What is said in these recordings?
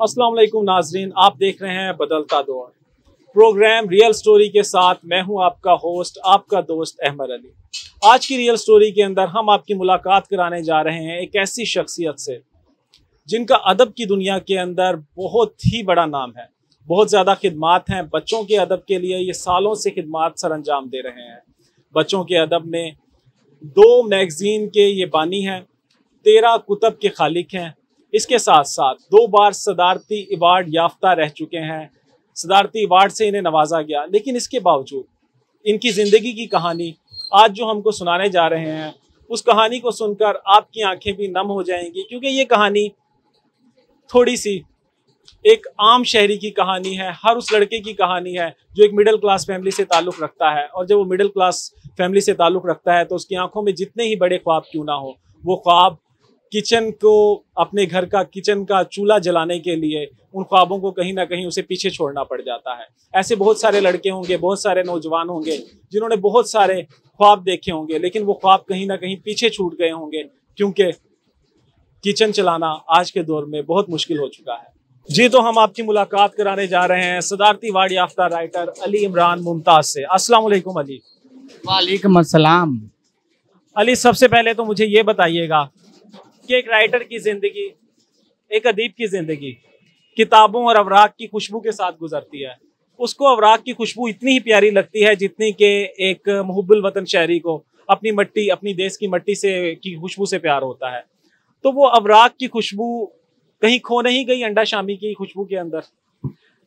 अस्सलाम वालेकुम नाजरीन, आप देख रहे हैं बदलता दौर प्रोग्राम रियल स्टोरी के साथ। मैं हूं आपका होस्ट, आपका दोस्त अहमद अली। आज की रियल स्टोरी के अंदर हम आपकी मुलाकात कराने जा रहे हैं एक ऐसी शख्सियत से जिनका अदब की दुनिया के अंदर बहुत ही बड़ा नाम है। बहुत ज़्यादा खिदमात हैं बच्चों के अदब के लिए, ये सालों से खिदमात सर अंजाम दे रहे हैं। बच्चों के अदब में 2 मैगज़ीन के ये बानी हैं, 13 कुतब के खालिक हैं। इसके साथ साथ 2 बार सदारती अवार्ड याफ्ता रह चुके हैं। सदारती अवार्ड से इन्हें नवाजा गया, लेकिन इसके बावजूद इनकी ज़िंदगी की कहानी आज जो हमको सुनाने जा रहे हैं, उस कहानी को सुनकर आपकी आंखें भी नम हो जाएंगी, क्योंकि ये कहानी थोड़ी सी एक आम शहरी की कहानी है। हर उस लड़के की कहानी है जो एक मिडिल क्लास फैमिली से ताल्लुक़ रखता है, और जब वो मिडिल क्लास फैमिली से ताल्लुक़ रखता है तो उसकी आंखों में जितने ही बड़े ख्वाब क्यों ना हो, वो ख्वाब किचन को, अपने घर का किचन का चूल्हा जलाने के लिए, उन ख्वाबों को कहीं ना कहीं उसे पीछे छोड़ना पड़ जाता है। ऐसे बहुत सारे लड़के होंगे, बहुत सारे नौजवान होंगे जिन्होंने बहुत सारे ख्वाब देखे होंगे, लेकिन वो ख्वाब कहीं ना कहीं पीछे छूट गए होंगे, क्योंकि किचन चलाना आज के दौर में बहुत मुश्किल हो चुका है। जी, तो हम आपकी मुलाकात कराने जा रहे हैं सदारती अवार्ड याफ्ता राइटर अली इमरान मुमताज से। अस्सलाम वालेकुम अली। वालेकुम अस्सलाम। अली, सबसे पहले तो मुझे ये बताइएगा कि एक राइटर की ज़िंदगी, एक अदीब की ज़िंदगी किताबों और अवराक की खुशबू के साथ गुजरती है। उसको अवराक की खुशबू इतनी ही प्यारी लगती है जितनी कि एक मुहब्बुल वतन शहरी को अपनी मट्टी, अपनी देश की मट्टी से की खुशबू से प्यार होता है। तो वो अवराक की खुशबू कहीं खो नहीं गई अंडा शामी की खुशबू के अंदर?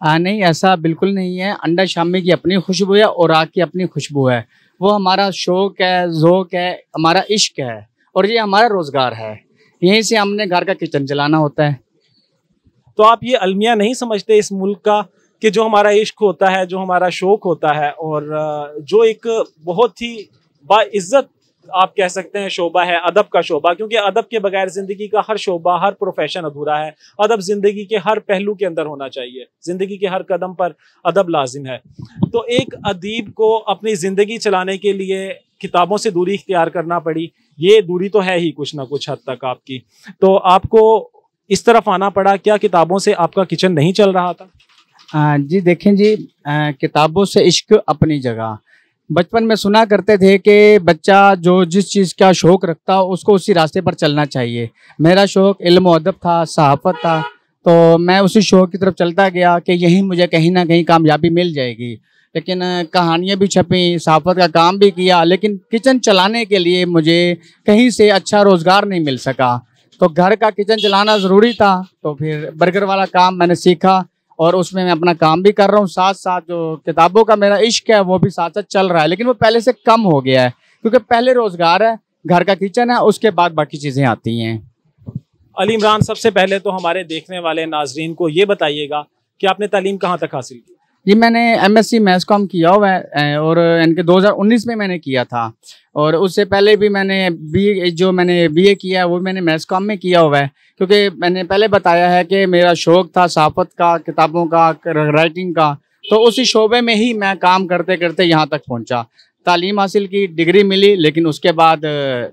नहीं, ऐसा बिल्कुल नहीं है। अंडा शामी की अपनी खुशबू है और आग की अपनी खुशबू है। वो हमारा शौक है, ज़ौक़ है, हमारा इश्क है, और ये हमारा रोज़गार है। यहीं से हमने घर का किचन चलाना होता है। तो आप ये अलमिया नहीं समझते इस मुल्क का कि जो हमारा इश्क होता है, जो हमारा शौक होता है, और जो एक बहुत ही बाइज्जत आप कह सकते हैं शोबा है, अदब का शोबा, क्योंकि अदब के बगैर ज़िंदगी का हर शोबा, हर प्रोफेशन अधूरा है। अदब ज़िंदगी के हर पहलू के अंदर होना चाहिए, ज़िंदगी के हर कदम पर अदब लाजिम है। तो एक अदीब को अपनी ज़िंदगी चलाने के लिए किताबों से दूरी इख्तियार करना पड़ी। ये दूरी तो है ही कुछ ना कुछ हद तक आपकी, तो आपको इस तरफ आना पड़ा। क्या किताबों से आपका किचन नहीं चल रहा था? जी देखें जी, किताबों से इश्क अपनी जगह। बचपन में सुना करते थे कि बच्चा जो जिस चीज़ का शौक़ रखता हो उसको उसी रास्ते पर चलना चाहिए। मेरा शौक़ इल्म और अदब था, सहाफ़त था, तो मैं उसी शौक़ की तरफ चलता गया कि यहीं मुझे कहीं ना कहीं कामयाबी मिल जाएगी। लेकिन कहानियाँ भी छपी, सहाफ़त का काम भी किया, लेकिन किचन चलाने के लिए मुझे कहीं से अच्छा रोज़गार नहीं मिल सका। तो घर का किचन चलाना ज़रूरी था, तो फिर बर्गर वाला काम मैंने सीखा और उसमें मैं अपना काम भी कर रहा हूँ। साथ साथ जो किताबों का मेरा इश्क है वो भी साथ साथ चल रहा है, लेकिन वो पहले से कम हो गया है, क्योंकि पहले रोज़गार है, घर का किचन है, उसके बाद बाकी चीज़ें आती हैं। अली इमरान, सबसे पहले तो हमारे देखने वाले नाजरीन को ये बताइएगा कि आपने तालीम कहाँ तक हासिल की? जी, मैंने MSc मैथ्स कॉम किया हुआ है, और इनके 2019 में मैंने किया था, और उससे पहले भी मैंने BA किया है वो मैंने मैथ्स कॉम में किया हुआ है, क्योंकि मैंने पहले बताया है कि मेरा शौक़ था सहाफ़त का, किताबों का, राइटिंग का। तो उसी शोबे में ही मैं काम करते करते यहाँ तक पहुँचा। तालीम हासिल की, डिग्री मिली, लेकिन उसके बाद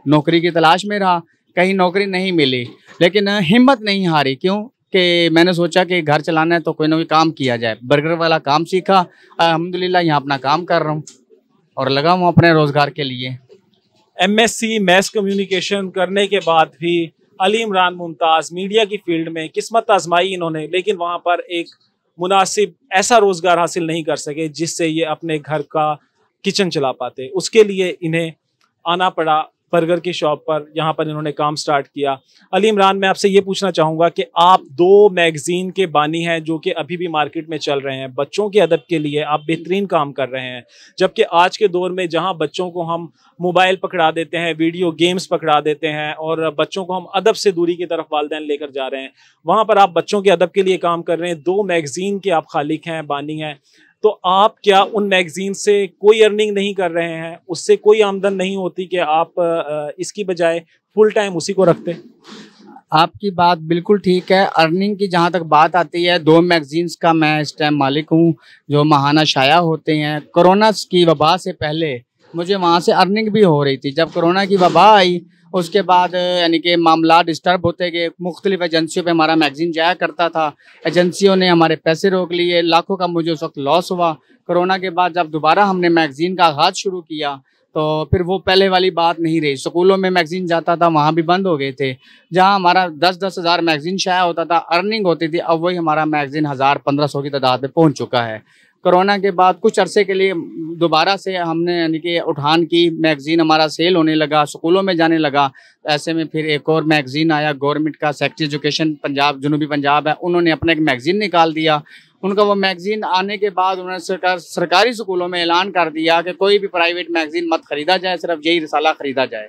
नौकरी की तलाश में रहा। कहीं नौकरी नहीं मिली, लेकिन हिम्मत नहीं हारी। क्यों कि मैंने सोचा कि घर चलाना है तो कोई ना कोई काम किया जाए। बर्गर वाला काम सीखा, अल्हम्दुलिल्लाह यहाँ अपना काम कर रहा हूँ और लगा हूँ अपने रोज़गार के लिए। MSc मैस कम्युनिकेशन करने के बाद भी अली इमरान मुमताज़ मीडिया की फील्ड में किस्मत आजमाई इन्होंने, लेकिन वहाँ पर एक मुनासिब ऐसा रोज़गार हासिल नहीं कर सके जिससे ये अपने घर का किचन चला पाते। उसके लिए इन्हें आना पड़ा बर्गर की शॉप पर, यहाँ पर इन्होंने काम स्टार्ट किया। अली इमरान, मैं आपसे ये पूछना चाहूँगा कि आप 2 मैगज़ीन के बानी हैं जो कि अभी भी मार्केट में चल रहे हैं। बच्चों के अदब के लिए आप बेहतरीन काम कर रहे हैं, जबकि आज के दौर में जहाँ बच्चों को हम मोबाइल पकड़ा देते हैं, वीडियो गेम्स पकड़ा देते हैं, और बच्चों को हम अदब से दूरी की तरफ वालिदैन लेकर जा रहे हैं, वहाँ पर आप बच्चों के अदब के लिए काम कर रहे हैं। 2 मैगज़ीन के आप खालिक हैं, बानी हैं। तो आप क्या उन मैगज़ीन से कोई अर्निंग नहीं कर रहे हैं? उससे कोई आमदन नहीं होती कि आप इसकी बजाय फुल टाइम उसी को रखते? आपकी बात बिल्कुल ठीक है। अर्निंग की जहाँ तक बात आती है, 2 मैगज़ीन्स का मैं इस टाइम मालिक हूँ जो माहाना शाया होते हैं। कोरोना की वबा से पहले मुझे वहाँ से अर्निंग भी हो रही थी। जब कोरोना की वबा आई उसके बाद यानी कि मामला डिस्टर्ब होते गए, मुख्तलिफ एजेंसियों पे हमारा मैगज़ीन जाया करता था, एजेंसियों ने हमारे पैसे रोक लिए, लाखों का मुझे उस वक्त लॉस हुआ। कोरोना के बाद जब दोबारा हमने मैगज़ीन का आगाज़ शुरू किया तो फिर वो पहले वाली बात नहीं रही। स्कूलों में मैगज़ीन जाता था, वहाँ भी बंद हो गए थे। जहाँ हमारा 10-10 हज़ार मैगज़ीन शाया होता था, अर्निंग होती थी, अब वही हमारा मैगज़ीन 1000-1500 की तादाद में पहुँच चुका है। कोरोना के बाद कुछ अरसे के लिए दोबारा से हमने यानी कि उठान की, मैगज़ीन हमारा सेल होने लगा, स्कूलों में जाने लगा। ऐसे में फिर एक और मैगज़ीन आया, गवर्नमेंट का सेक्रेटरी एजुकेशन पंजाब, जनूबी पंजाब है, उन्होंने अपना एक मैगज़ीन निकाल दिया। उनका वो मैगज़ीन आने के बाद उन्होंने सरकारी स्कूलों में ऐलान कर दिया कि कोई भी प्राइवेट मैगज़ीन मत ख़रीदा जाए, सिर्फ यही रिसाला ख़रीदा जाए।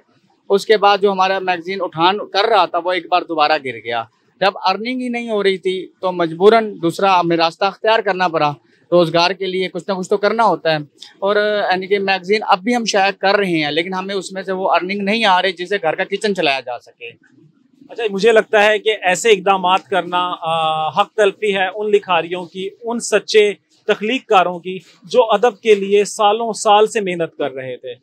उसके बाद जो हमारा मैगज़ीन उठान कर रहा था वो एक बार दोबारा गिर गया। जब अर्निंग ही नहीं हो रही थी तो मजबूरन दूसरा हमें रास्ता अख्तियार करना पड़ा। रोज़गार के लिए कुछ ना कुछ तो करना होता है, और यानी कि मैगज़ीन अब भी हम शायद कर रहे हैं, लेकिन हमें उसमें से वो अर्निंग नहीं आ रही जिससे घर का किचन चलाया जा सके। अच्छा, मुझे लगता है कि ऐसे इक़दामात करना हक तलफी है उन लिखारियों की, उन सच्चे तख्लीक़कारों की जो अदब के लिए सालों साल से मेहनत कर रहे थे,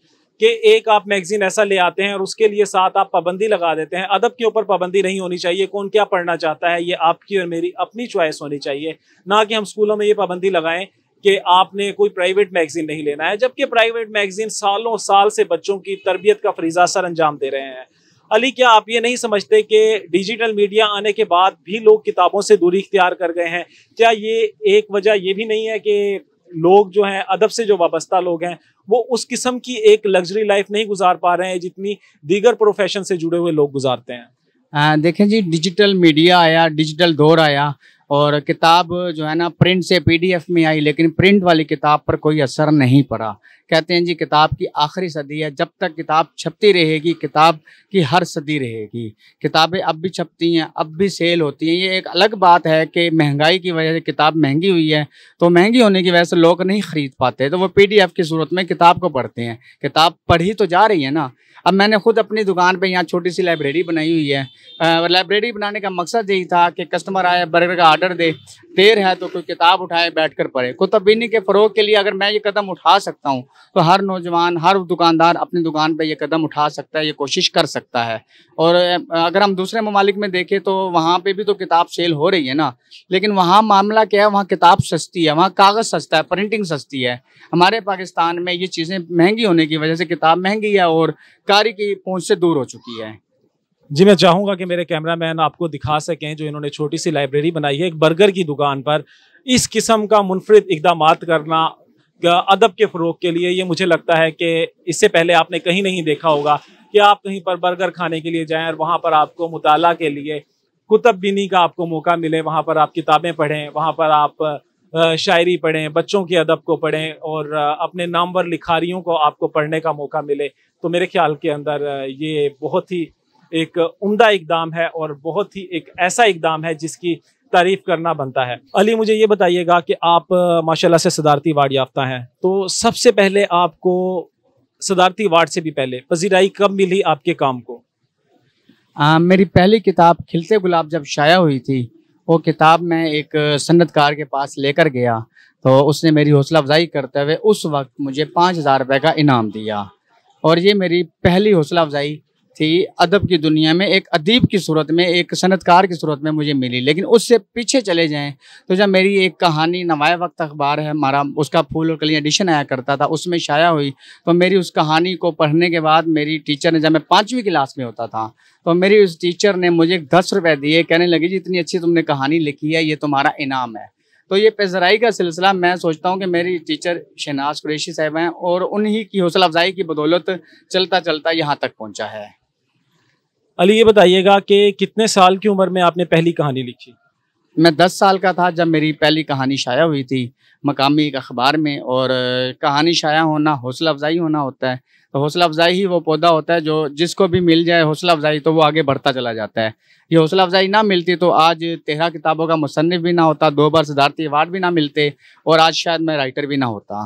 कि एक आप मैगज़ीन ऐसा ले आते हैं और उसके लिए साथ आप पाबंदी लगा देते हैं। अदब के ऊपर पाबंदी नहीं होनी चाहिए, कौन क्या पढ़ना चाहता है ये आपकी और मेरी अपनी चॉइस होनी चाहिए, ना कि हम स्कूलों में ये पाबंदी लगाएं कि आपने कोई प्राइवेट मैगज़ीन नहीं लेना है, जबकि प्राइवेट मैगज़ीन सालों साल से बच्चों की तरबियत का फरीज़ा सर अंजाम दे रहे हैं। अली, क्या आप ये नहीं समझते कि डिजिटल मीडिया आने के बाद भी लोग किताबों से दूरी इख्तियार कर गए हैं? क्या ये एक वजह ये भी नहीं है कि लोग जो हैं, अदब से जो वाबस्ता लोग हैं, वो उस किस्म की एक लग्जरी लाइफ नहीं गुजार पा रहे हैं जितनी दीगर प्रोफेशन से जुड़े हुए लोग गुजारते हैं? देखें जी, डिजिटल मीडिया आया, डिजिटल दौर आया, और किताब जो है ना प्रिंट से पीडीएफ में आई, लेकिन प्रिंट वाली किताब पर कोई असर नहीं पड़ा। कहते हैं जी किताब की आखिरी सदी है, जब तक किताब छपती रहेगी किताब की हर सदी रहेगी। किताबें अब भी छपती हैं, अब भी सेल होती हैं। ये एक अलग बात है कि महंगाई की वजह से किताब महंगी हुई है, तो महंगी होने की वजह से लोग नहीं ख़रीद पाते, तो वो पीडीएफ की सूरत में किताब को पढ़ते हैं। किताब पढ़ी तो जा रही है ना। अब मैंने खुद अपनी दुकान पे यहाँ छोटी सी लाइब्रेरी बनाई हुई है। लाइब्रेरी बनाने का मकसद यही था कि कस्टमर आए, बर्गर का आर्डर दे, देर है तो कोई किताब उठाए, बैठकर पढ़े। कुतुब-बीनी के फ़रोग़ के लिए अगर मैं ये कदम उठा सकता हूँ तो हर नौजवान, हर दुकानदार अपनी दुकान पे ये कदम उठा सकता है, ये कोशिश कर सकता है। और अगर हम दूसरे ममालिक में देखें तो वहाँ पे भी तो किताब सेल हो रही है ना, लेकिन वहाँ मामला क्या है, वहाँ किताब सस्ती है, वहाँ कागज़ सस्ता है, प्रिंटिंग सस्ती है। हमारे पाकिस्तान में ये चीज़ें महंगी होने की वजह से किताब महंगी है और कारी की पहुँच से दूर हो चुकी है। जी, मैं चाहूँगा कि मेरे कैमरामैन आपको दिखा सकें जो इन्होंने छोटी सी लाइब्रेरी बनाई है एक बर्गर की दुकान पर। इस किस्म का मुनफरिद इक़दामात करना अदब के फ़रोग़ के लिए, ये मुझे लगता है कि इससे पहले आपने कहीं नहीं देखा होगा कि आप कहीं पर बर्गर खाने के लिए जाएं और वहाँ पर आपको मुताला के लिए कुतुब-बीनी का आपको मौका मिले, वहाँ पर आप किताबें पढ़ें, वहाँ पर आप शायरी पढ़ें, बच्चों के अदब को पढ़ें और अपने नामवर लिखारियों को आपको पढ़ने का मौका मिले। तो मेरे ख्याल के अंदर ये बहुत ही एक उम्दा इक़दाम है और बहुत ही एक ऐसा इक़दाम है जिसकी तारीफ़ करना बनता है। अली, मुझे ये बताइएगा कि आप माशाल्लाह से सदारती अवार्ड याफ्ता हैं, तो सबसे पहले आपको सदारती अवार्ड से भी पहले पज़ीराई कब मिली आपके काम को? मेरी पहली किताब खिलते गुलाब जब शाया हुई थी, वो किताब मैं एक सन्नतकार के पास लेकर गया, तो उसने मेरी हौसला अफ़ज़ाई करते हुए उस वक्त मुझे 5000 रुपये का इनाम दिया। और ये मेरी पहली हौसला अफ़ज़ाई थी अदब की दुनिया में, एक अदीब की सूरत में, एक सनअतकार की सूरत में मुझे मिली। लेकिन उससे पीछे चले जाएँ तो जब मेरी एक कहानी नवाए वक्त अखबार है हमारा, उसका फूल और कलियां एडिशन आया करता था, उसमें शाया हुई, तो मेरी उस कहानी को पढ़ने के बाद मेरी टीचर ने, जब मैं 5वीं क्लास में होता था, तो मेरी उस टीचर ने मुझे 10 रुपये दिए, कहने लगी जी इतनी अच्छी तुमने कहानी लिखी है, ये तुम्हारा इनाम है। तो ये पेशराई का सिलसिला मैं सोचता हूँ कि मेरी टीचर शहनाज कुरैशी साहिब हैं और उन्हीं की हौसला अफजाई की बदौलत चलता चलता यहाँ तक पहुँचा है। अली, ये बताइएगा कि कितने साल की उम्र में आपने पहली कहानी लिखी? मैं 10 साल का था जब मेरी पहली कहानी शाया हुई थी मकामी एक अखबार में। और कहानी शाया होना हौसला अफजाई होना होता है, तो हौसला अफजाई ही वो पौधा होता है जो जिसको भी मिल जाए हौसला अफजाई तो वो आगे बढ़ता चला जाता है। ये हौसला अफजाई ना मिलती तो आज 13 किताबों का मुसन्निफ भी ना होता, 2 बार सदारती अवार्ड भी ना मिलते और आज शायद मैं राइटर भी ना होता।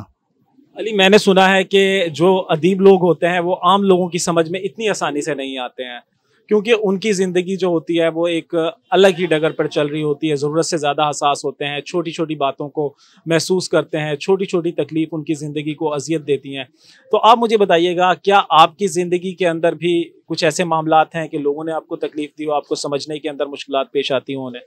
अली, मैंने सुना है कि जो अदीब लोग होते हैं वो आम लोगों की समझ में इतनी आसानी से नहीं आते हैं, क्योंकि उनकी ज़िंदगी जो होती है वो एक अलग ही डगर पर चल रही होती है, ज़रूरत से ज़्यादा हसास होते हैं, छोटी छोटी बातों को महसूस करते हैं, छोटी छोटी तकलीफ उनकी ज़िंदगी को अजियत देती हैं। तो आप मुझे बताइएगा, क्या आपकी ज़िंदगी के अंदर भी कुछ ऐसे मामलात हैं कि लोगों ने आपको तकलीफ दी हो, आपको समझने के अंदर मुश्किलात पेश आती हों उन्हें?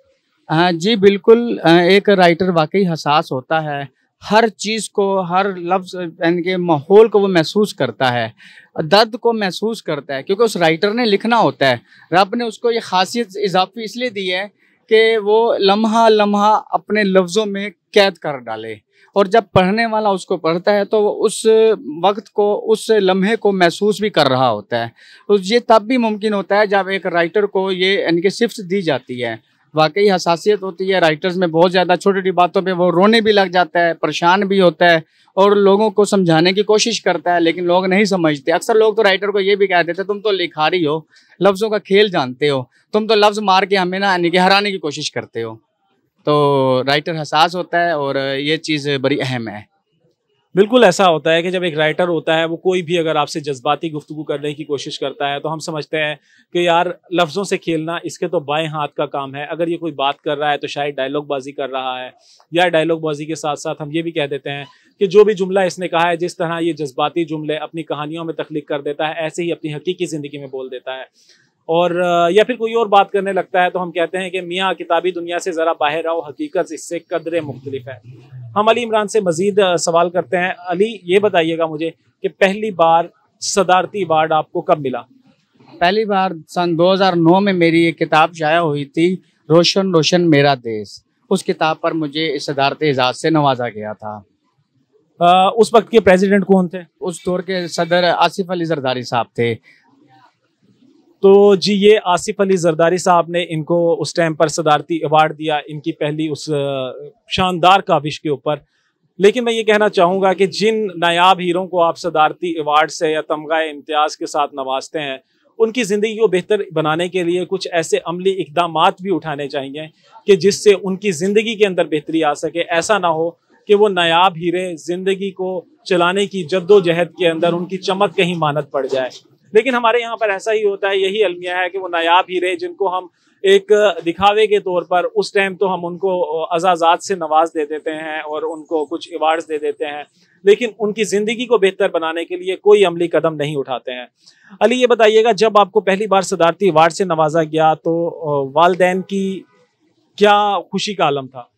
हाँ जी, बिल्कुल। एक राइटर वाक़ई हसास होता है। हर चीज़ को, हर लफ्ज़ यानी कि माहौल को वो महसूस करता है, दर्द को महसूस करता है, क्योंकि उस राइटर ने लिखना होता है। रब ने उसको ये ख़ासियत इज़ाफ़ी इसलिए दी है कि वो लम्हा-लम्हा अपने लफ्ज़ों में कैद कर डाले, और जब पढ़ने वाला उसको पढ़ता है तो वो उस वक़्त को, उस लम्हे को महसूस भी कर रहा होता है। तो ये तब भी मुमकिन होता है जब एक राइटर को ये यानी कि सिफ़्त दी जाती है। वाक़ई हसासियत होती है राइटर्स में बहुत ज़्यादा, छोटी-छोटी बातों पे वो रोने भी लग जाता है, परेशान भी होता है और लोगों को समझाने की कोशिश करता है, लेकिन लोग नहीं समझते। अक्सर लोग तो राइटर को ये भी कह देते हैं, तुम तो लिखारी हो, लफ्ज़ों का खेल जानते हो, तुम तो लफ्ज़ मार के हमें ना यानी कि हराने की कोशिश करते हो। तो राइटर हसास होता है और ये चीज़ बड़ी अहम है। बिल्कुल ऐसा होता है कि जब एक राइटर होता है, वो कोई भी अगर आपसे जज्बाती गुफ्तगू करने की कोशिश करता है तो हम समझते हैं कि यार लफ्ज़ों से खेलना इसके तो बाएं हाथ का काम है। अगर ये कोई बात कर रहा है तो शायद डायलॉग बाजी कर रहा है, या डायलॉग बाजी के साथ साथ हम ये भी कह देते हैं कि जो भी जुमला इसने कहा है, जिस तरह ये जज्बाती जुमले अपनी कहानियों में तख्लीक कर देता है, ऐसे ही अपनी हकीकी ज़िंदगी में बोल देता है। और या फिर कोई और बात करने लगता है तो हम कहते हैं कि मियाँ किताबी दुनिया से ज़रा बाहर आओ, हकीकत इससे कदरे मुख्तलिफ है। हम अली इमरान से मज़ीद सवाल करते हैं। अली, ये बताइएगा मुझे कि पहली बार सदारती अवार्ड आपको कब मिला? पहली बार सन 2009 में मेरी एक किताब शाया हुई थी, रोशन रोशन मेरा देश। उस किताब पर मुझे इस सदारती एजाज़ से नवाजा गया था। उस वक्त के प्रेसिडेंट कौन थे? उस दौर के सदर आसिफ अली जरदारी साहब थे। तो जी, ये आसिफ अली जरदारी साहब ने इनको उस टाइम पर सदारती अवार्ड दिया, इनकी पहली उस शानदार काविश के ऊपर। लेकिन मैं ये कहना चाहूँगा कि जिन नायाब हीरों को आप सदारती अवार्ड से या तमगा इम्तियाज़ के साथ नवाजते हैं, उनकी ज़िंदगी को बेहतर बनाने के लिए कुछ ऐसे अमली इक़दामात भी उठाने चाहिए कि जिससे उनकी ज़िंदगी के अंदर बेहतरी आ सके। ऐसा ना हो कि वो नायाब हीरे ज़िंदगी को चलाने की जद्दोजहद के अंदर उनकी चमक कहीं मानद पड़ जाए। लेकिन हमारे यहाँ पर ऐसा ही होता है, यही अलमिया है कि वो नायाब हीरे जिनको हम एक दिखावे के तौर पर उस टाइम तो हम उनको अज़ाज़ात से नवाज दे देते हैं और उनको कुछ अवार्ड्स दे देते हैं, लेकिन उनकी ज़िंदगी को बेहतर बनाने के लिए कोई अमली कदम नहीं उठाते हैं। अली, ये बताइएगा, जब आपको पहली बार सदारती अवार्ड से नवाजा गया तो वालिदैन की क्या खुशी का आलम था?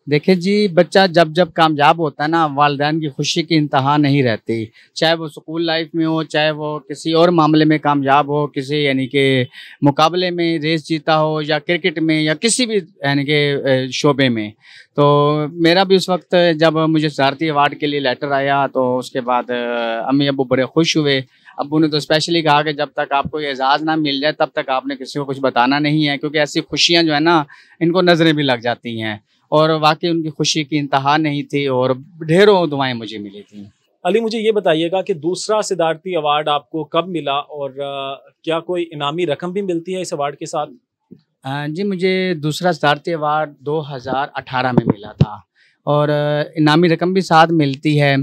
देखिए जी, बच्चा जब जब कामयाब होता है ना, वालिदैन की खुशी की इंतहा नहीं रहती। चाहे वो स्कूल लाइफ में हो, चाहे वो किसी और मामले में कामयाब हो, किसी यानी कि मुकाबले में रेस जीता हो, या क्रिकेट में, या किसी भी यानी कि शोबे में। तो मेरा भी उस वक्त जब मुझे सदारती अवार्ड के लिए लेटर आया तो उसके बाद अम्मी अब्बू बड़े खुश हुए। अब्बू ने तो स्पेशली कहा कि जब तक आपको ये एजाज़ ना मिल जाए तब तक आपने किसी को कुछ बताना नहीं है, क्योंकि ऐसी खुशियाँ जो है ना, इनको नज़रें भी लग जाती हैं। और वाकई उनकी खुशी की इंतहा नहीं थी और ढेरों दुआएं मुझे मिली थी। अली, मुझे ये बताइएगा कि दूसरा सदारती अवार्ड आपको कब मिला और क्या कोई इनामी रकम भी मिलती है इस अवार्ड के साथ? जी, मुझे दूसरा सदारती अवार्ड 2018 में मिला था और इनामी रकम भी साथ मिलती है।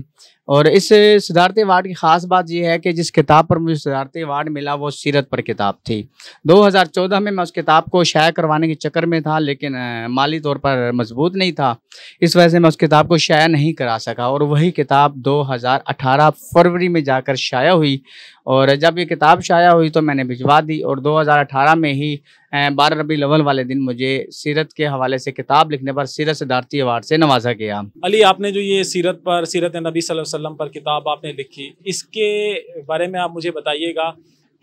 और इस सदारती अवार्ड की ख़ास बात यह है कि जिस किताब पर मुझे सदारती अवार्ड मिला वो सीरत पर किताब थी। 2014 में मैं उस किताब को शाया करवाने के चक्कर में था, लेकिन माली तौर पर मजबूत नहीं था, इस वजह से मैं उस किताब को शाया नहीं करा सका। और वही किताब 2018 फरवरी में जाकर शाया हुई, और जब ये किताब शाया हुई तो मैंने भिजवा दी, और 2018 में ही 12 रबीउल अव्वल वाले दिन मुझे सीरत के हवाले से किताब लिखने पर सीरत सदारती अवार्ड से नवाजा गया। अली, आपने जो ये सीरत पर, सीरत नबी सल्लल्लाहु अलैहि वसल्लम पर किताब आपने लिखी, इसके बारे में आप मुझे बताइएगा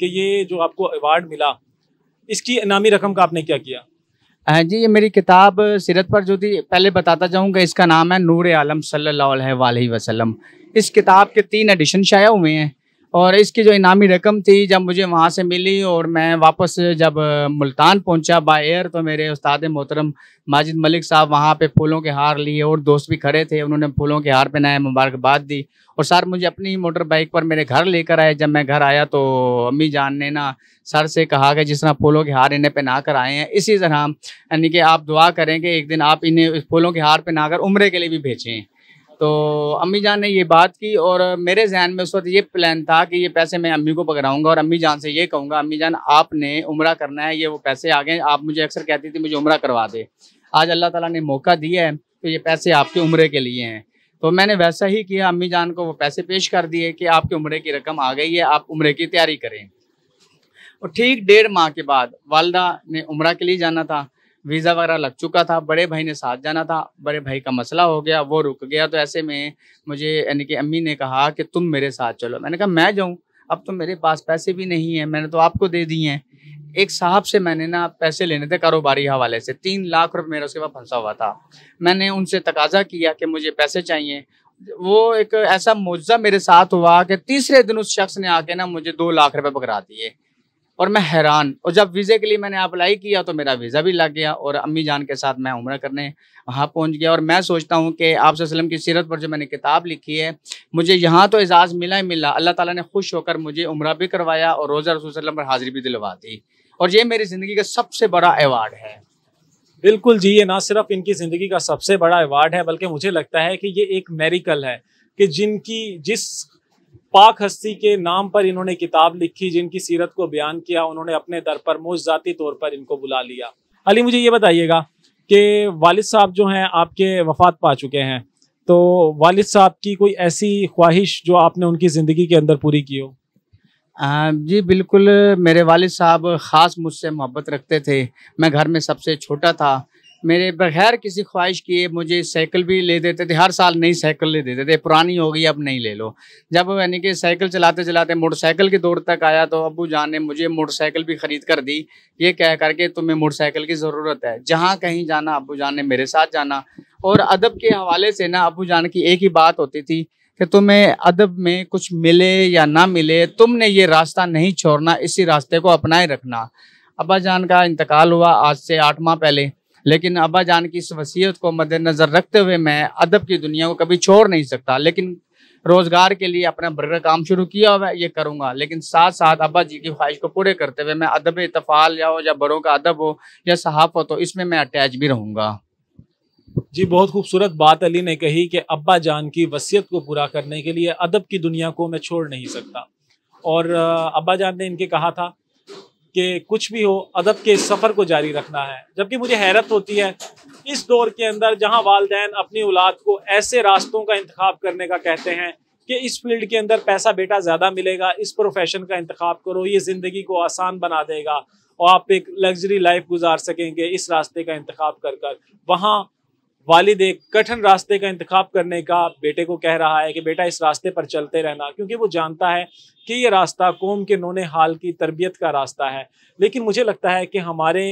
कि ये जो आपको अवार्ड मिला, इसकी इनामी रकम का आपने क्या किया? जी, ये मेरी किताब सीरत पर जो थी, पहले बताता जाऊँगा, इसका नाम है नूर आलम सल्लल्लाहु अलैहि वसल्लम। इस किताब के 3 एडिशन शाया हुए हैं, और इसकी जो इनामी रकम थी जब मुझे वहाँ से मिली और मैं वापस जब मुल्तान पहुँचा बाय एयर, तो मेरे उस्ताद मोहतरम माजिद मलिक साहब वहाँ पे फूलों के हार लिए, और दोस्त भी खड़े थे, उन्होंने फूलों के हार पहनाए, मुबारकबाद दी, और सर मुझे अपनी मोटर बाइक पर मेरे घर लेकर आए। जब मैं घर आया तो अम्मी जान ने ना सर से कहा कि जिस तरह फूलों के हार इन्हें पहना कर आए हैं, इसी तरह यानी कि आप दुआ करें कि एक दिन आप इन्हें फूलों के हार पहना कर उम्रे के लिए भी भेजें। तो अम्मी जान ने ये बात की और मेरे जहन में उस वक्त ये प्लान था कि ये पैसे मैं अम्मी को पकड़ाऊंगा और अम्मी जान से ये कहूँगा, अम्मी जान आपने उम्रा करना है, ये वो पैसे आ गए, आप मुझे अक्सर कहती थी मुझे उम्रा करवा दे, आज अल्लाह ताला ने मौका दिया है तो ये पैसे आपके उम्रे के लिए हैं। तो मैंने वैसा ही किया, अम्मी जान को वो पैसे पेश कर दिए कि आपके उम्रे की रकम आ गई है, आप उम्रे की तैयारी करें। और ठीक 1.5 माह के बाद वालदा ने उम्रा के लिए जाना था, वीज़ा वगैरह लग चुका था, बड़े भाई ने साथ जाना था, बड़े भाई का मसला हो गया, वो रुक गया। तो ऐसे में मुझे यानी कि अम्मी ने कहा कि तुम मेरे साथ चलो। मैंने कहा मैं जाऊँ, अब तो मेरे पास पैसे भी नहीं हैं, मैंने तो आपको दे दिए हैं। एक साहब से मैंने ना पैसे लेने थे कारोबारी हवाले से, 3 लाख रुपए मेरा उसके पास फंसा हुआ था। मैंने उनसे तकाजा किया कि मुझे पैसे चाहिए। वो एक ऐसा मुआवजा मेरे साथ हुआ कि तीसरे दिन उस शख्स ने आके ना मुझे 2 लाख रुपए पकड़ा दिए और मैं हैरान। और जब वीज़े के लिए मैंने अप्लाई किया तो मेरा वीज़ा भी लग गया और अम्मी जान के साथ मैं उम्रा करने वहाँ पहुँच गया। और मैं सोचता हूँ कि आप वसल्लम की सीरत पर जो मैंने किताब लिखी है, मुझे यहाँ तो एजाज़ मिला ही मिला, अल्लाह ताला ने खुश होकर मुझे उम्रा भी करवाया और रोज़ा रसूल सल्लल्लाहु अलैहि वसल्लम पर हाज़िरी भी दिलवा दी। और ये मेरी ज़िंदगी का सबसे बड़ा अवार्ड है। बिल्कुल जी, ये ना सिर्फ इनकी ज़िंदगी का सबसे बड़ा अवार्ड है, बल्कि मुझे लगता है कि ये एक मेरिकल है कि जिस पाक हस्ती के नाम पर इन्होंने किताब लिखी, जिनकी सीरत को बयान किया, उन्होंने अपने दर पर मुअज़्ज़ाती तौर पर इनको बुला लिया। अली, मुझे ये बताइएगा कि वालिद साहब जो हैं आपके वफ़ात पा चुके हैं, तो वालिद साहब की कोई ऐसी ख्वाहिश जो आपने उनकी ज़िंदगी के अंदर पूरी की हो? जी बिल्कुल, मेरे वालिद साहब ख़ास मुझसे मोहब्बत रखते थे। मैं घर में सबसे छोटा था। मेरे बगैर किसी ख्वाहिश किए मुझे साइकिल भी ले देते थे, हर साल नई साइकिल ले देते थे, पुरानी हो गई अब नई ले लो। जब यानी कि साइकिल चलाते चलाते मोटरसाइकिल की दौर तक आया तो अब्बू जान ने मुझे मोटरसाइकिल भी ख़रीद कर दी, ये कह कर के तुम्हें मोटरसाइकिल की ज़रूरत है। जहाँ कहीं जाना अब्बू जान ने मेरे साथ जाना। और अदब के हवाले से ना अब्बू जान की एक ही बात होती थी कि तुम्हें अदब में कुछ मिले या ना मिले, तुमने ये रास्ता नहीं छोड़ना, इसी रास्ते को अपनाए रखना। अब्बा जान का इंतकाल हुआ आज से 8 माह पहले, लेकिन अब्बा जान की इस वसीयत को मद्देनज़र रखते हुए मैं अदब की दुनिया को कभी छोड़ नहीं सकता। लेकिन रोज़गार के लिए अपना बड़ा काम शुरू किया हुआ है, ये करूँगा, लेकिन साथ साथ अब्बा जी की ख्वाहिश को पूरे करते हुए मैं अदब इत्तफ़ाल या बड़ों का अदब हो या सहाफ़त हो, तो इसमें मैं अटैच भी रहूँगा। जी, बहुत खूबसूरत बात अली ने कही कि अब्बा जान की वसीयत को पूरा करने के लिए अदब की दुनिया को मैं छोड़ नहीं सकता। और अब्बा जान ने इनके कहा था कि कुछ भी हो अदब के सफ़र को जारी रखना है। जबकि मुझे हैरत होती है इस दौर के अंदर जहां वालिदैन अपनी औलाद को ऐसे रास्तों का इंतखाब करने का कहते हैं कि इस फील्ड के अंदर पैसा बेटा ज़्यादा मिलेगा, इस प्रोफेशन का इंतखाब करो, ये ज़िंदगी को आसान बना देगा और आप एक लग्जरी लाइफ गुजार सकेंगे इस रास्ते का इंतखाब कर कर। वहाँ वालिद एक कठिन रास्ते का इंतखाब करने का बेटे को कह रहा है कि बेटा इस रास्ते पर चलते रहना, क्योंकि वो जानता है कि ये रास्ता कौम के नौने हाल की तरबियत का रास्ता है। लेकिन मुझे लगता है कि हमारे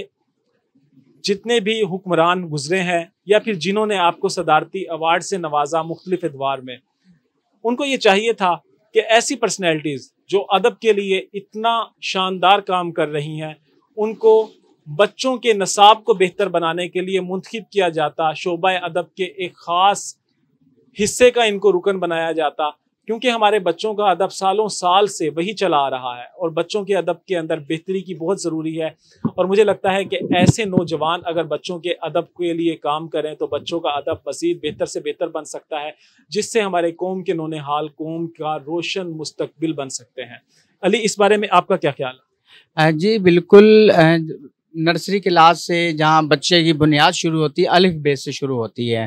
जितने भी हुक्मरान गुजरे हैं या फिर जिन्होंने आपको सदारती अवार्ड से नवाजा मुख्तलिफ अदवार में, उनको ये चाहिए था कि ऐसी पर्सनैलिटीज़ जो अदब के लिए इतना शानदार काम कर रही हैं, उनको बच्चों के नसाब को बेहतर बनाने के लिए मुंतखब किया जाता, शोबा अदब के एक ख़ास हिस्से का इनको रुकन बनाया जाता, क्योंकि हमारे बच्चों का अदब सालों साल से वही चला आ रहा है और बच्चों के अदब के अंदर बेहतरी की बहुत ज़रूरी है। और मुझे लगता है कि ऐसे नौजवान अगर बच्चों के अदब के लिए काम करें तो बच्चों का अदब मज़ीद बेहतर से बेहतर बन सकता है, जिससे हमारे कौम के नौने हाल, कौम का रोशन मुस्तकबिल बन सकते हैं। अली, इस बारे में आपका क्या ख्याल है? जी बिल्कुल, नर्सरी क्लास से जहाँ बच्चे की बुनियाद शुरू होती है, अलिफ बे से शुरू होती है।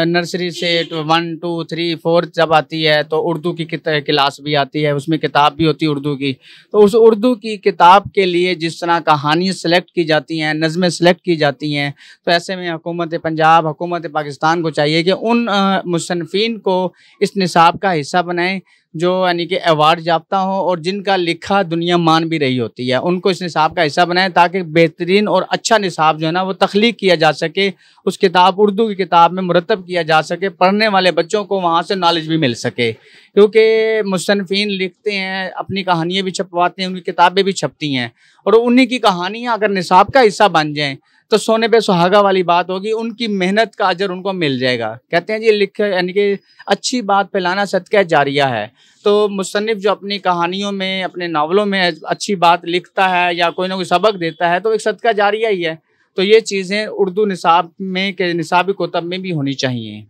नर्सरी से 1, 2, 3, 4 जब आती है तो उर्दू की क्लास भी आती है, उसमें किताब भी होती है उर्दू की। तो उस उर्दू की किताब के लिए जिस तरह कहानियाँ सेलेक्ट की जाती हैं, नज़में सेलेक्ट की जाती हैं, तो ऐसे में हुकूमत पंजाब, हुकूमत पाकिस्तान को चाहिए कि उन मुसन्निफ़ीन को इस निसाब का हिस्सा बनाएं जो यानी कि अवार्ड याफ्ता हो और जिनका लिखा दुनिया मान भी रही होती है, उनको इस निसाब का हिस्सा बनाएं ताकि बेहतरीन और अच्छा निसाब जो है ना वो तख्लीक किया जा सके, उस किताब उर्दू की किताब में मुरतब किया जा सके, पढ़ने वाले बच्चों को वहाँ से नॉलेज भी मिल सके। क्योंकि मुसन्निफ़ीन लिखते हैं, अपनी कहानियाँ भी छपवाते हैं, उनकी किताबें भी छपती हैं, और उन्हीं की कहानियाँ अगर निसाब का हिस्सा बन जाएँ तो सोने पे सुहागा वाली बात होगी, उनकी मेहनत का अजर उनको मिल जाएगा। कहते हैं जी लिख यानी कि अच्छी बात फैलाना सदका जारिया है। तो मुसन्निफ़ जो अपनी कहानियों में, अपने नावलों में अच्छी बात लिखता है या कोई ना कोई सबक देता है तो एक सदका जारिया ही है। तो ये चीज़ें उर्दू निसाब में के निसाबी कुतब में भी होनी चाहिए।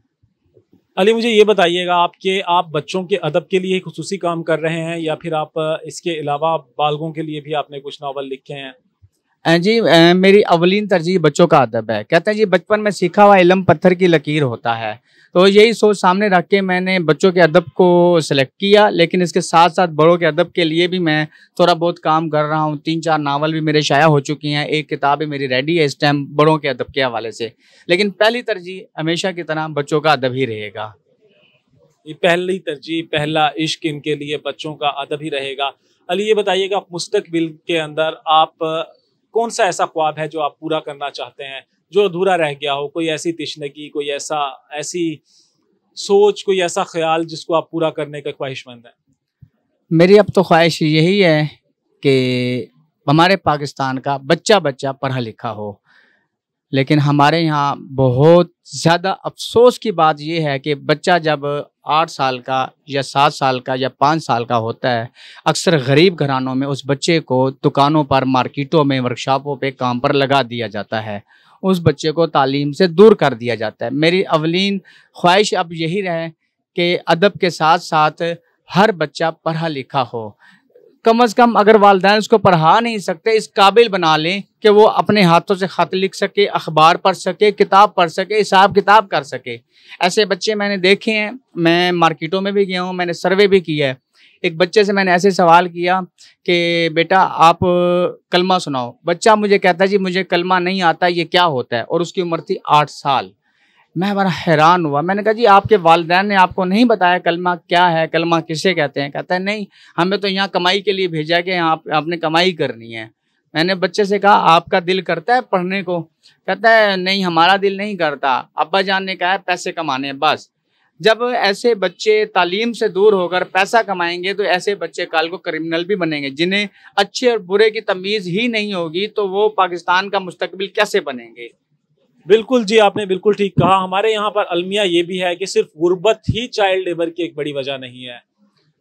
अली, मुझे ये बताइएगा आप बच्चों के अदब के लिए खुसूसी काम कर रहे हैं या फिर आप इसके अलावा बालगों के लिए भी आपने कुछ नावल लिखे हैं? जी, मेरी अवलीन तरजीह बच्चों का अदब है। कहते हैं जी बचपन में सीखा हुआ इल्म पत्थर की लकीर होता है। तो यही सोच सामने रख के मैंने बच्चों के अदब को सेलेक्ट किया, लेकिन इसके साथ-साथ बड़ों के अदब के लिए भी मैं थोड़ा बहुत काम कर रहा हूँ। 3-4 नावल भी मेरे शाया हो चुकी हैं, एक किताब भी मेरी रेडी है इस टाइम बड़ों के अदब के हवाले से। लेकिन पहली तरजीह हमेशा की तरह बच्चों का अदब ही रहेगा। ये पहली तरजीह, पहला इश्क इनके लिए बच्चों का अदब ही रहेगा। अली, ये बताइएगा मुस्तकबिल के अंदर कौन सा ऐसा ख्वाब है जो आप पूरा करना चाहते हैं, जो अधूरा रह गया हो? कोई ऐसी तिश्नगी, कोई ऐसी सोच, कोई ऐसा ख्याल जिसको आप पूरा करने का ख्वाहिशमंद हैं? मेरी अब तो ख्वाहिश यही है कि हमारे पाकिस्तान का बच्चा-बच्चा पढ़ा लिखा हो। लेकिन हमारे यहाँ बहुत ज़्यादा अफ़सोस की बात ये है कि बच्चा जब 8 साल का या 7 साल का या 5 साल का होता है, अक्सर गरीब घरानों में उस बच्चे को दुकानों पर, मार्केटों में, वर्कशॉपों पे काम पर लगा दिया जाता है। उस बच्चे को तालीम से दूर कर दिया जाता है। मेरी अवलीन ख्वाहिश अब यही रहे कि अदब के साथ-साथ हर बच्चा पढ़ा लिखा हो। कम से कम अगर वालिदैन उसको पढ़ा नहीं सकते, इस काबिल बना लें कि वो अपने हाथों से ख़त लिख सके, अखबार पढ़ सके, किताब पढ़ सके, हिसाब किताब कर सके। ऐसे बच्चे मैंने देखे हैं, मैं मार्केटों में भी गया हूँ, मैंने सर्वे भी किया है। एक बच्चे से मैंने ऐसे सवाल किया कि बेटा आप कलमा सुनाओ। बच्चा मुझे कहता है जी मुझे कलमा नहीं आता, ये क्या होता है? और उसकी उम्र थी 8 साल। मैं बड़ा हैरान हुआ। मैंने कहा जी आपके वालिदैन ने आपको नहीं बताया कलमा क्या है, कलमा किसे कहते हैं? कहता है नहीं, हमें तो यहाँ कमाई के लिए भेजा कि यहाँ आपने कमाई करनी है। मैंने बच्चे से कहा आपका दिल करता है पढ़ने को? कहता है नहीं, हमारा दिल नहीं करता, अब्बा जान ने कहा है पैसे कमाने हैं बस। जब ऐसे बच्चे तालीम से दूर होकर पैसा कमाएंगे तो ऐसे बच्चे कल को क्रिमिनल भी बनेंगे। जिन्हें अच्छे और बुरे की तमीज़ ही नहीं होगी तो वो पाकिस्तान का मुस्तकबिल कैसे बनेंगे? बिल्कुल जी, आपने बिल्कुल ठीक कहा। हमारे यहाँ पर अलमिया ये भी है कि सिर्फ गुर्बत ही चाइल्ड लेबर की एक बड़ी वजह नहीं है।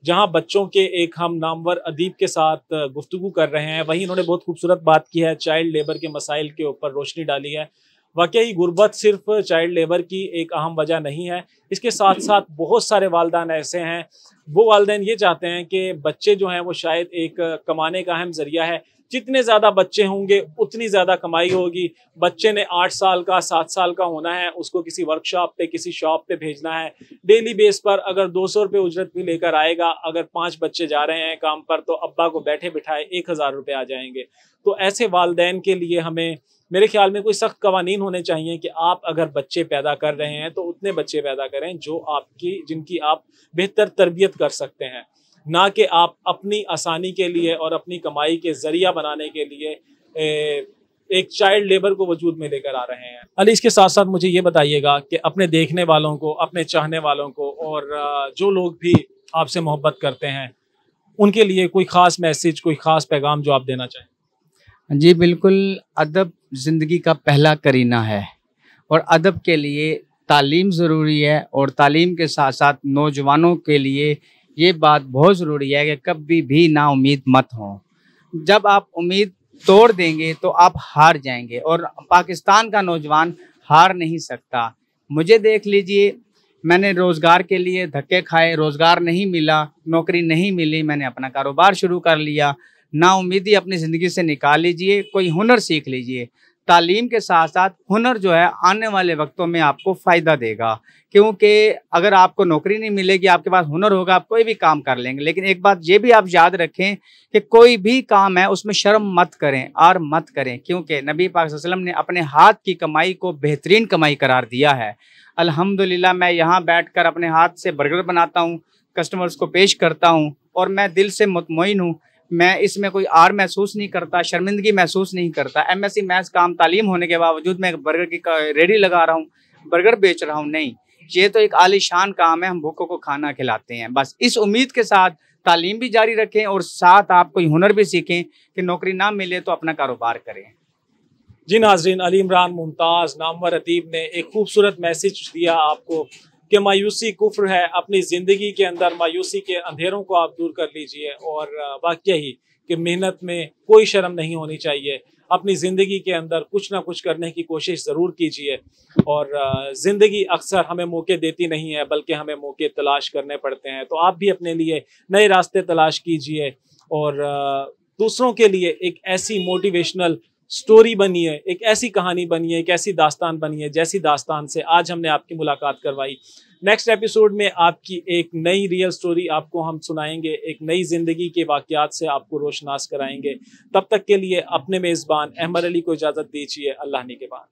जहाँ बच्चों के एक हम नामवर अदीब के साथ गुफ्तगू कर रहे हैं, वहीं इन्होंने बहुत खूबसूरत बात की है, चाइल्ड लेबर के मसाइल के ऊपर रोशनी डाली है। वाकई गुर्बत सिर्फ चाइल्ड लेबर की एक अहम वजह नहीं है, इसके साथ साथ बहुत सारे वालिदैन ऐसे हैं, वो वालिदैन ये चाहते हैं कि बच्चे जो हैं वो शायद एक कमाने का अहम ज़रिया है। जितने ज़्यादा बच्चे होंगे उतनी ज़्यादा कमाई होगी। बच्चे ने 8 साल का 7 साल का होना है, उसको किसी वर्कशॉप पे, किसी शॉप पे भेजना है। डेली बेस पर अगर 200 रुपये उजरत भी लेकर आएगा, अगर 5 बच्चे जा रहे हैं काम पर तो अब्बा को बैठे बिठाए 1000 रुपये आ जाएंगे। तो ऐसे वालिदैन के लिए हमें मेरे ख्याल में कोई सख्त कवानीन होने चाहिए कि आप अगर बच्चे पैदा कर रहे हैं तो उतने बच्चे पैदा करें जिनकी आप बेहतर तरबियत कर सकते हैं, ना कि आप अपनी आसानी के लिए और अपनी कमाई के जरिया बनाने के लिए एक चाइल्ड लेबर को वजूद में लेकर आ रहे हैं। अली, इसके साथ साथ मुझे ये बताइएगा कि अपने देखने वालों को, अपने चाहने वालों को और जो लोग भी आपसे मोहब्बत करते हैं उनके लिए कोई ख़ास मैसेज, कोई ख़ास पैगाम जो आप देना चाहें? जी बिल्कुल, अदब ज़िंदगी का पहला करीना है और अदब के लिए तालीम ज़रूरी है और तालीम के साथ साथ नौजवानों के लिए ये बात बहुत ज़रूरी है कि कभी भी नाउम्मीद मत हों। जब आप उम्मीद तोड़ देंगे तो आप हार जाएंगे और पाकिस्तान का नौजवान हार नहीं सकता। मुझे देख लीजिए, मैंने रोज़गार के लिए धक्के खाए, रोज़गार नहीं मिला, नौकरी नहीं मिली, मैंने अपना कारोबार शुरू कर लिया। नाउम्मीदी अपनी ज़िंदगी से निकाल लीजिए, कोई हुनर सीख लीजिए। तालीम के साथ साथ हुनर जो है आने वाले वक्तों में आपको फ़ायदा देगा, क्योंकि अगर आपको नौकरी नहीं मिलेगी, आपके पास हुनर होगा, आप कोई भी काम कर लेंगे। लेकिन एक बात ये भी आप याद रखें कि कोई भी काम है उसमें शर्म मत करें और मत करें, क्योंकि नबी पाक सल्लल्लाहु अलैहि वसल्लम ने अपने हाथ की कमाई को बेहतरीन कमाई करार दिया है। अल्हम्दुलिल्लाह मैं यहाँ बैठकर अपने हाथ से बर्गर बनाता हूँ, कस्टमर्स को पेश करता हूँ और मैं दिल से मुतमईन हूँ। मैं इसमें कोई आर महसूस नहीं करता, शर्मिंदगी महसूस नहीं करता। एमएससी महज काम तालीम होने के बावजूद मैं बर्गर की रेडी लगा रहा हूँ, बर्गर बेच रहा हूँ, नहीं, ये तो एक आलीशान काम है, हम भूखों को खाना खिलाते हैं। बस इस उम्मीद के साथ तालीम भी जारी रखें और साथ आप कोई हुनर भी सीखें कि नौकरी ना मिले तो अपना कारोबार करें। जी नाजरीन, अली इमरान मुमताज़ नामवर अदीब ने एक खूबसूरत मैसेज दिया आपको कि मायूसी कुफ्र है। अपनी ज़िंदगी के अंदर मायूसी के अंधेरों को आप दूर कर लीजिए और वाकई ही कि मेहनत में कोई शर्म नहीं होनी चाहिए। अपनी ज़िंदगी के अंदर कुछ ना कुछ करने की कोशिश ज़रूर कीजिए। और ज़िंदगी अक्सर हमें मौके देती नहीं है, बल्कि हमें मौके तलाश करने पड़ते हैं। तो आप भी अपने लिए नए रास्ते तलाश कीजिए और दूसरों के लिए एक ऐसी मोटिवेशनल स्टोरी बनिए, एक ऐसी कहानी बनिए, एक ऐसी दास्तान बनिए जैसी दास्तान से आज हमने आपकी मुलाकात करवाई। नेक्स्ट एपिसोड में आपकी एक नई रियल स्टोरी आपको हम सुनाएंगे, एक नई ज़िंदगी के वाक़यात से आपको रोशनास कराएंगे। तब तक के लिए अपने मेज़बान अहमद अली को इजाज़त दीजिए। अल्लाह निगहबान।